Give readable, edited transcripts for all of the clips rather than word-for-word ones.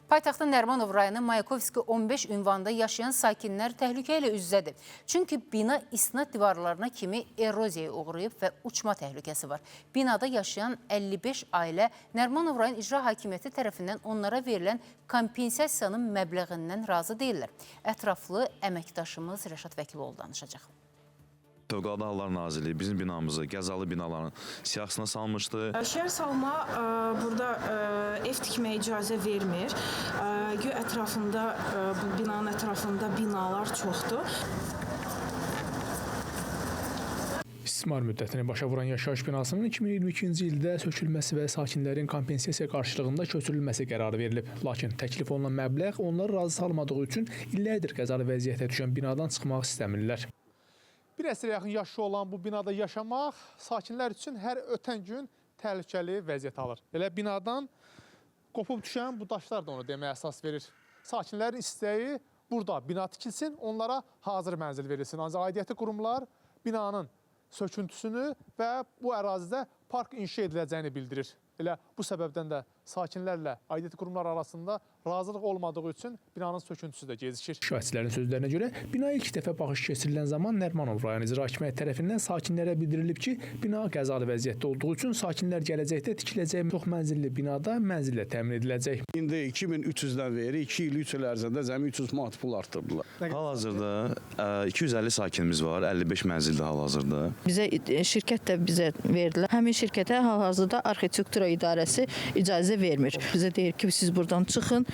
Paytaxtın Nərimanov rayonu Mayakovski 15 ünvanında yaşayan sakinlər təhlükə ilə üz-üzədir. Çünki bina isnad divarlarına kimi eroziyaya uğrayıb və uçma təhlükəsi var. Binada yaşayan 55 ailə Nərimanov rayon İcra Hakimiyyəti tərəfindən onlara verilən kompensasiyanın məbləğindən razı deyirlər. Ətraflı əməkdaşımız Rəşad Vəkiloğlu danışacaq. Fövqəladə Hallar Nazirliyi bizim binamızı qəzalı binaların siyahısına salmışdı. Şəhər salma burada ev tikməyə icazə vermir. Göy ətrafında, bu binanın ətrafında binalar çoxdur. İstismar müddətini başa vuran yaşayış binasının 2022-ci ildə sökülməsi və sakinlərin kompensasiya qarşılığında köçürülməsi qərarı verilib. Lakin təklif olunan məbləğ onları razı salmadığı üçün illərdir qəzalı vəziyyətə düşən binadan çıxmaq istəmirlər. Bir əsrə yaxın yaşı olan bu binada yaşamaq sakinlər üçün hər ötən gün təhlükəli vəziyyət alır. Elə binadan qopub düşən bu daşlar da onu deməyə əsas verir. Sakinlərin istəyi burada bina tikilsin, onlara hazır mənzil verilsin. Ancaq aidiyyəti qurumlar binanın söküntüsünü və bu ərazidə park inşa ediləcəyini bildirir. Elə bu səbəbdən də sakinlərlə aidiyyəti qurumlar arasında razılıq olmadığı üçün binanın söküntüsü də gecikir. Şahidlərin sözlərinə görə bina ilk dəfə baxış keçirilən zaman Nərimanov rayon İcra Hakimiyyəti tərəfindən sakinlərə bildirilib ki, bina qəzalı vəziyyətdə olduğu üçün sakinlər gələcəkdə tikiləcək çox mənzilli binada mənzillə təmin ediləcək. İndi 2300-dən beri 2 il 3 il ərzində cəmi 300 manat pul artırdılar. Hal-hazırda 250 sakinimiz var, 55 mənzildə hal-hazırda. Bizə şirkət də bizə verdilər. Həmin şirkətə hal-hazırda arxitektura idarəsi icazə vermir. Bizə deyir ki, siz buradan çıxın,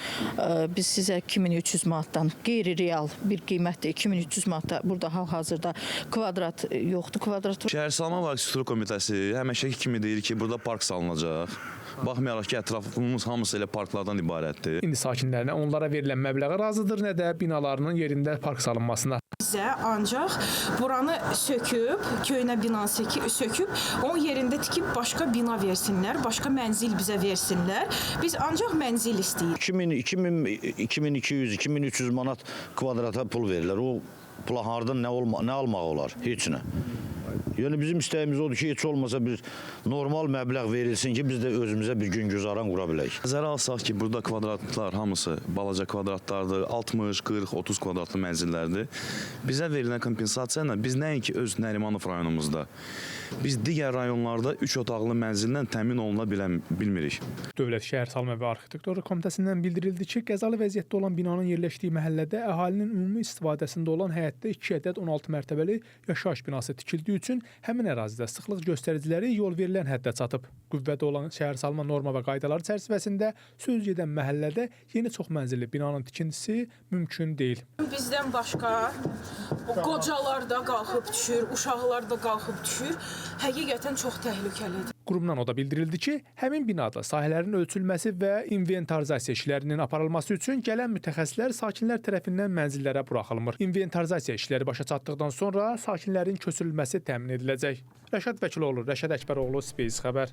biz sizə 2300 manatdan qeyri-real bir qiymətdir. 2300 manatda burada hal-hazırda kvadrat yoxdur, kvadrat. Şəhər Salma və Arxitektura Komitəsi həmişəki kimi deyir ki, burada park salınacaq. Baxmayaraq ki, ətrafımız hamısı elə parklardan ibarətdir. İndi sakinlər nə onlara verilən məbləğə razıdır, nə də binalarının yerində park salınmasına. Bizə ancaq buranı söküb, köhnə binanı söküb, onun yerində tikib başqa bina versinlər, başqa mənzil bizə versinlər. Biz ancaq mənzil istəyirik. 2200, 2300 manat kvadrata pul verirlər. O pula hardan nə almaq olar? Heç nə. Yəni bizim istəyimiz odur ki, heç olmasa bir normal məbləğ verilsin ki, biz də özümüzə bir gün güzaran qura bilək. Nəzərə alsaq ki, burada kvadratlar hamısı balaca kvadratlardır, 60, 40, 30 kvadratlı mənzillərdir. Bizə verilən kompensasiya ilə biz nəinki öz Nərimanov rayonumuzda, biz digər rayonlarda 3 otaqlı mənzillə təmin oluna bilmirik. Dövlət Şəhər Salma və Arxitektura Komitəsindən bildirildi ki, qəzalı vəziyyətdə olan binanın yerləşdiyi məhəllədə əhalinin ümumi istifadəsində olan həyətdə 2 ədəd 16 mərtəbəli yaşayış binası tikildiyi üçün həmin ərazidə sıxlıq göstəriciləri yol verilən həddə çatıb. Qüvvədə olan şəhər salma norma və qaydaları çərçivəsində söz gedən məhəllədə yeni çox mənzilli binanın tikintisi mümkün deyil. Bizdən başqa qocalar da qalxıb düşür, uşaqlar da qalxıb düşür. Həqiqətən çox təhlükəlidir. Qurumdan o da bildirildi ki, həmin binada sahələrin ölçülməsi və inventarizasiya işlərinin aparılması üçün gələn mütəxəssislər sakinlər tərəfindən mənzillərə buraxılmır. İnventarizasiya işləri başa çatdıqdan sonra sakinlərin köçürülməsi təmin ediləcək. Rəşad Vəkiloğlu, Rəşad Əkbəroğlu, Space xəbər.